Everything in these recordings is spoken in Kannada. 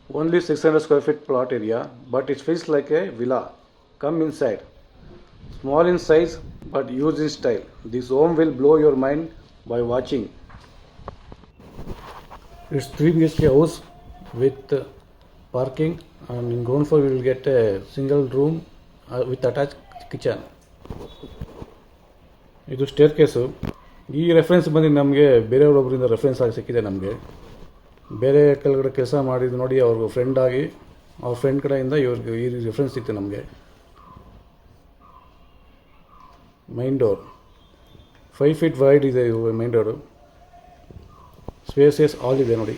Only 600 square feet plot area, but it feels like a villa. Come inside. Small in size, but huge in style. This home will blow your mind by watching. It's 3 BHK house with parking, and in ground floor we will get a single room with attached kitchen. ಇದು ಸ್ಟೇರ್ ಕೇಸು. ಈ ರೆಫರೆನ್ಸ್ ಬಂದು ನಮಗೆ ಬೇರೆಯವರೊಬ್ಬರಿಂದ ರೆಫರೆನ್ಸ್ ಆಗಿ ಸಿಕ್ಕಿದೆ. ನಮಗೆ ಬೇರೆ ಕೆಳಗಡೆ ಕೆಲಸ ಮಾಡಿದ್ದು ನೋಡಿ ಅವ್ರಿಗೆ ಫ್ರೆಂಡ್ ಆಗಿ ಅವ್ರ ಫ್ರೆಂಡ್ ಕಡೆಯಿಂದ ಇವ್ರಿಗೆ ಈ ರೆಫರೆನ್ಸ್ ಸಿಕ್ತು ನಮಗೆ. ಮೈನ್ ಡೋರ್ 5 feet ವೈಡ್ ಇದೆ. ಇವು ಮೈನ್ ಡೋರು ಸ್ಪೇಸಸ್ ಆಲ್ ಇದೆ ನೋಡಿ.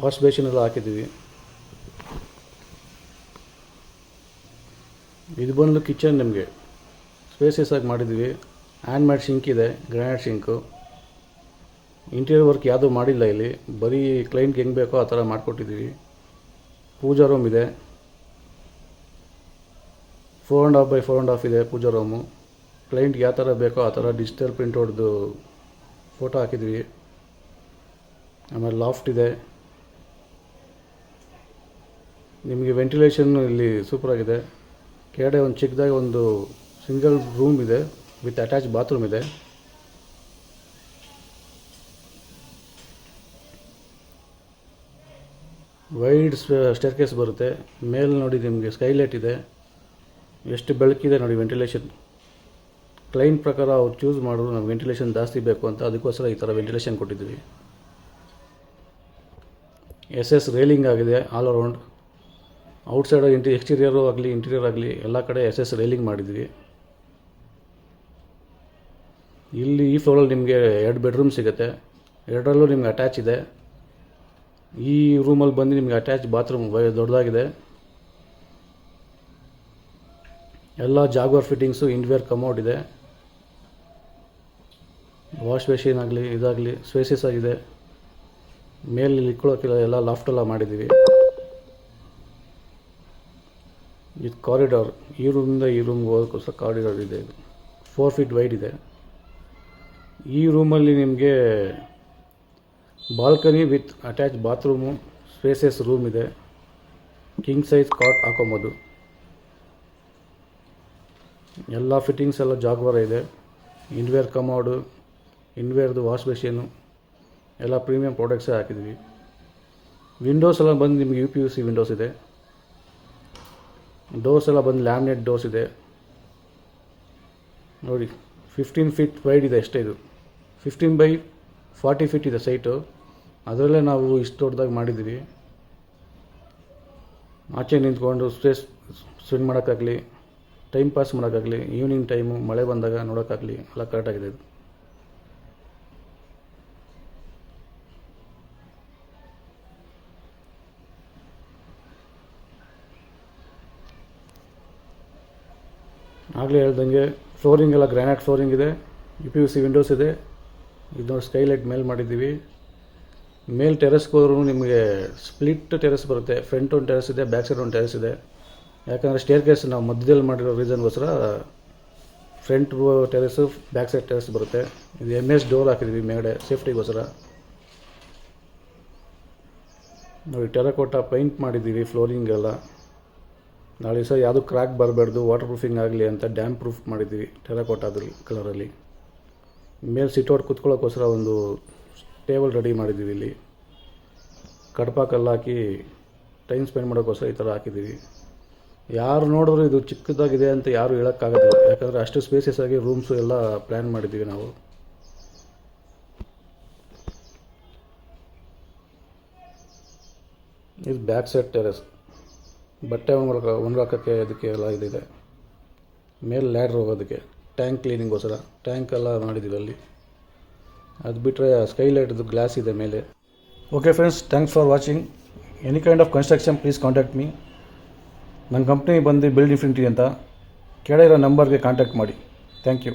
ವಾಶ್ ಬೇಸಿನ್ ಎಲ್ಲ ಹಾಕಿದ್ದೀವಿ. ಇದು ಬಂದು ಕಿಚನ್ ನಿಮಗೆ ಸ್ಪೇಸಸ್ ಆಗಿ ಮಾಡಿದ್ದೀವಿ. ಹ್ಯಾಂಡ್ ಮೇಡ್ ಶಿಂಕ್ ಇದೆ, ಗ್ರಾನೈಟ್ ಶಿಂಕು. ಇಂಟೀರಿಯರ್ ವರ್ಕ್ ಯಾವುದೂ ಮಾಡಿಲ್ಲ ಇಲ್ಲಿ, ಬರೀ ಕ್ಲೈಂಟ್ಗೆ ಹೆಂಗೆ ಬೇಕೋ ಆ ಥರ ಮಾಡಿಕೊಟ್ಟಿದ್ದೀವಿ. ಪೂಜಾ ರೂಮ್ ಇದೆ, 4.5 by 4.5 ಇದೆ ಪೂಜಾ ರೂಮು. ಕ್ಲೈಂಟ್ಗೆ ಯಾವ ಥರ ಬೇಕೋ ಆ ಥರ ಡಿಜಿಟಲ್ ಪ್ರಿಂಟ್ ಹೊಡೆದು ಫೋಟೋ ಹಾಕಿದ್ವಿ. ಆಮೇಲೆ ಲಾಫ್ಟ್ ಇದೆ. ನಿಮಗೆ ವೆಂಟಿಲೇಷನ್ ಇಲ್ಲಿ ಸೂಪರಾಗಿದೆ. ಕೆಳಗಡೆ ಒಂದು ಚಿಕ್ಕದಾಗಿ ಒಂದು ಸಿಂಗಲ್ ರೂಮ್ ಇದೆ ವಿತ್ ಅಟ್ಯಾಚ್ ಬಾತ್ರೂಮ್ ಇದೆ. ವೈಡ್ ಸ್ಟೇರ್ಕೇಸ್ ಬರುತ್ತೆ. ಮೇಲೆ ನೋಡಿ ನಿಮಗೆ ಸ್ಕೈಲೈಟ್ ಇದೆ. ಎಷ್ಟು ಬೆಳಕಿದೆ ನೋಡಿ. ವೆಂಟಿಲೇಷನ್ ಕ್ಲೈಂಟ್ ಪ್ರಕಾರ ಅವ್ರು ಚೂಸ್ ಮಾಡಿದ್ರು ನಮ್ಗೆ ವೆಂಟಿಲೇಷನ್ ಜಾಸ್ತಿ ಬೇಕು ಅಂತ, ಅದಕ್ಕೋಸ್ಕರ ಈ ಥರ ವೆಂಟಿಲೇಷನ್ ಕೊಟ್ಟಿದ್ದೀವಿ. SS ರೇಲಿಂಗ್ ಆಗಿದೆ ಆಲ್ ಅರೌಂಡ್. ಔಟ್ಸೈಡ್ ಎಕ್ಸ್ಟೀರಿಯರು ಆಗಲಿ ಇಂಟೀರಿಯರ್ ಆಗಲಿ ಎಲ್ಲ ಕಡೆ SS ರೇಲಿಂಗ್ ಮಾಡಿದ್ವಿ. ಇಲ್ಲಿ ಈ ಫ್ಲೋರಲ್ಲಿ ನಿಮಗೆ 2 ಬೆಡ್ರೂಮ್ ಸಿಗುತ್ತೆ. 2ರಲ್ಲೂ ನಿಮ್ಗೆ ಅಟ್ಯಾಚ್ ಇದೆ. ಈ ರೂಮಲ್ಲಿ ಬಂದು ನಿಮಗೆ ಅಟ್ಯಾಚ್ ಬಾತ್ರೂಮ್ ದೊಡ್ಡದಾಗಿದೆ. ಎಲ್ಲ ಜಾಗ್ವಾರ್ ಫಿಟ್ಟಿಂಗ್ಸು, ಇನ್ವೇರ್ ಕಮೋಡ್ ಇದೆ. ವಾಶ್ ಬೇಸಿನ್ ಆಗಲಿ ಇದಾಗಲಿ ಸ್ಪೇಸಸ್ ಆಗಿದೆ. ಮೇಲೆ ಇಟ್ಕೊಳ್ಳೋಕ್ಕೆಲ್ಲ ಎಲ್ಲ ಲಾಫ್ಟೆಲ್ಲ ಮಾಡಿದ್ದೀವಿ. ಇದು ಕಾರಿಡಾರ್. ಈ ರೂಮಿಂದ ಈ ರೂಮ್ಗೆ ಹೋಗೋಕ್ಕೋಸ್ಕರ ಕಾರಿಡಾರ್ ಇದೆ. ಇದು 4 feet ವೈಡ್ ಇದೆ. ಈ ರೂಮಲ್ಲಿ ನಿಮಗೆ balcony with attach bathroom, spaces room ಇದೆ. ಕಿಂಗ್ ಸೈಜ್ ಕಾಟ್ ಹಾಕೊಬೋದು. ಎಲ್ಲ ಫಿಟ್ಟಿಂಗ್ಸ್ ಎಲ್ಲ ಜಾಗ್ವಾರ ಇದೆ. ಇನ್ವೇರ್ ಕಮೋಡು, ಇನ್ವೇರ್ದು ವಾಶ್ ಬೇಸಿನು ಎಲ್ಲ ಪ್ರೀಮಿಯಂ ಪ್ರಾಡಕ್ಟ್ಸೇ ಹಾಕಿದ್ವಿ. ವಿಂಡೋಸ್ ಎಲ್ಲ ಬಂದು ನಿಮಗೆ UPVC ವಿಂಡೋಸ್ ಇದೆ. ಡೋರ್ಸ್ ಎಲ್ಲ ಬಂದು ಲ್ಯಾಮಿನೇಟ್ ಡೋರ್ಸ್ ಇದೆ ನೋಡಿ. 15 feet ವೈಡ್ ಇದೆ ಅಷ್ಟೇ. ಇದು 15 by 40 feet ಇದೆ ಸೈಟು. ಅದರಲ್ಲೇ ನಾವು ಇಷ್ಟು ದೊಡ್ಡದಾಗಿ ಮಾಡಿದ್ದೀವಿ. ಆಚೆ ನಿಂತ್ಕೊಂಡು ಸ್ಪೆಂಡ್ ಮಾಡೋಕ್ಕಾಗಲಿ, ಟೈಮ್ ಪಾಸ್ ಮಾಡೋಕ್ಕಾಗಲಿ, ಈವ್ನಿಂಗ್ ಟೈಮು ಮಳೆ ಬಂದಾಗ ನೋಡೋಕ್ಕಾಗಲಿ ಎಲ್ಲ ಕರೆಕ್ಟಾಗಿದೆ ಇದು. ಆಗಲೇ ಹೇಳ್ದಂಗೆ ಫ್ಲೋರಿಂಗ್ ಎಲ್ಲ ಗ್ರಾನೈಟ್ ಫ್ಲೋರಿಂಗ್ ಇದೆ. UPVC ವಿಂಡೋಸ್ ಇದೆ. ಇದು ಸ್ಕೈಲೈಟ್ ಮೇಲೆ ಮಾಡಿದ್ದೀವಿ. ಮೇಲ್ ಟೆರೆಸ್ಗೆ ಹೋದ್ರೂ ನಿಮಗೆ ಸ್ಪ್ಲಿಟ್ ಟೆರೆಸ್ ಬರುತ್ತೆ. ಫ್ರಂಟ್ ಒಂದು ಟೆರೆಸ್ ಇದೆ, ಬ್ಯಾಕ್ ಸೈಡ್ ಒಂದು ಟೆರೆಸ್ ಇದೆ. ಯಾಕಂದರೆ ಸ್ಟೇರ್ ಕೇಸ್ ನಾವು ಮಧ್ಯದಲ್ಲಿ ಮಾಡಿರೋ ರೀಸನ್ಗೋಸ್ಕರ ಫ್ರಂಟ್ ಟೆರೆಸು, ಬ್ಯಾಕ್ ಸೈಡ್ ಟೆರೆಸ್ ಬರುತ್ತೆ. ಇದು MS ಡೋರ್ ಹಾಕಿದ್ದೀವಿ ಮೇಲ್ಗಡೆ ಸೇಫ್ಟಿಗೋಸ್ಕರ ನೋಡಿ. ಟೆರಕೋಟಾ ಪೈಂಟ್ ಮಾಡಿದ್ದೀವಿ ಫ್ಲೋರಿಂಗ್ ಎಲ್ಲ. ನಾಳೆ ದಿವಸ ಯಾವುದೂ ಕ್ರ್ಯಾಕ್ ಬರಬಾರ್ದು, ವಾಟರ್ ಪ್ರೂಫಿಂಗ್ ಆಗಲಿ ಅಂತ ಡ್ಯಾಮ್ ಪ್ರೂಫ್ ಮಾಡಿದ್ದೀವಿ ಟೆರಕೋಟಾದಲ್ಲಿ ಕಲರಲ್ಲಿ. ಮೇಲೆ ಸಿಟೌಟ್ ಕುತ್ಕೊಳ್ಳೋಕ್ಕೋಸ್ಕರ ಒಂದು ಟೇಬಲ್ ರೆಡಿ ಮಾಡಿದ್ದೀವಿ. ಇಲ್ಲಿ ಕಡಪ ಕಲ್ಲು ಹಾಕಿ ಟೈಮ್ ಸ್ಪೆಂಡ್ ಮಾಡೋಕ್ಕೋಸ್ಕರ ಈ ಥರ ಹಾಕಿದ್ದೀವಿ. ಯಾರು ನೋಡಿದ್ರು ಇದು ಚಿಕ್ಕದಾಗಿದೆ ಅಂತ ಯಾರು ಹೇಳೋಕ್ಕಾಗೋದಿಲ್ಲ. ಯಾಕಂದರೆ ಅಷ್ಟು ಸ್ಪೇಸಸ್ ಆಗಿ ರೂಮ್ಸು ಎಲ್ಲ ಪ್ಲ್ಯಾನ್ ಮಾಡಿದ್ದೀವಿ ನಾವು. ಇದು ಬ್ಯಾಕ್ ಸೈಡ್ ಟೆರೆಸ್. ಬಟ್ಟೆ ಒಣಗಾಕೋಕ್ಕೆ ಅದಕ್ಕೆ ಎಲ್ಲ ಇದಿದೆ. ಮೇಲೆ ಲ್ಯಾಡ್ರ್ ಹೋಗೋದಕ್ಕೆ, ಟ್ಯಾಂಕ್ ಕ್ಲೀನಿಂಗೋಸ್ಕರ ಟ್ಯಾಂಕ್ ಎಲ್ಲ ಮಾಡಿದ್ದೀವಿ ಅಲ್ಲಿ. ಅದು ಬಿಟ್ಟರೆ ಸ್ಕೈಲೈಟ್ದು ಗ್ಲಾಸ್ ಇದೆ ಮೇಲೆ. Okay friends, thanks for watching. Any kind of construction please contact me. ನನ್ನ ಕಂಪ್ನಿ ಬಂದು ಬಿಲ್ಡ್ ಇನ್ಫಿನಿಟಿ ಅಂತ. ಕೆಳಗಿರೋ ನಂಬರ್ಗೆ ಕಾಂಟ್ಯಾಕ್ಟ್ ಮಾಡಿ. Thank you.